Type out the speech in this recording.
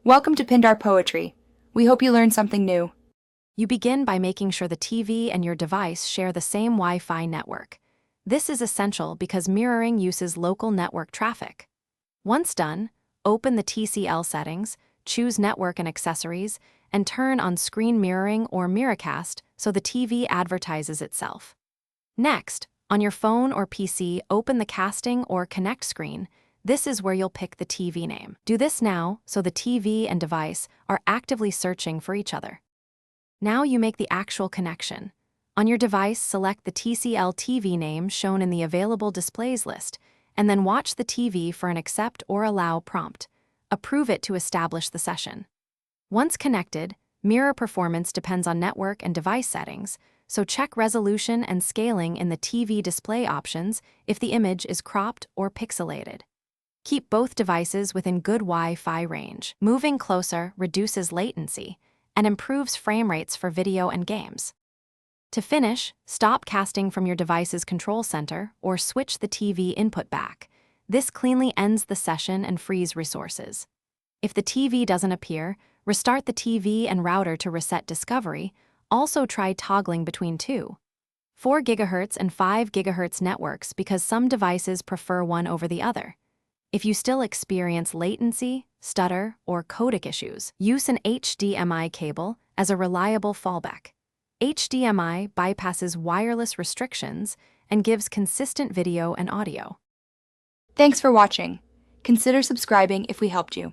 Welcome to Pindar Poetry. We hope you learned something new. You begin by making sure the TV and your device share the same Wi-Fi network. This is essential because mirroring uses local network traffic. Once done, open the TCL settings, choose Network and Accessories, and turn on Screen Mirroring or Miracast so the TV advertises itself. Next, on your phone or PC, open the Casting or Connect screen. This is where you'll pick the TV name. Do this now so the TV and device are actively searching for each other. Now you make the actual connection. On your device, select the TCL TV name shown in the available displays list, and then watch the TV for an accept or allow prompt. Approve it to establish the session. Once connected, mirror performance depends on network and device settings, so check resolution and scaling in the TV display options if the image is cropped or pixelated. Keep both devices within good Wi-Fi range. Moving closer reduces latency and improves frame rates for video and games. To finish, stop casting from your device's control center or switch the TV input back. This cleanly ends the session and frees resources. If the TV doesn't appear, restart the TV and router to reset discovery. Also try toggling between 4 GHz and 5 GHz networks because some devices prefer one over the other. If you still experience latency, stutter, or codec issues, use an HDMI cable as a reliable fallback. HDMI bypasses wireless restrictions and gives consistent video and audio. Thanks for watching. Consider subscribing if we helped you.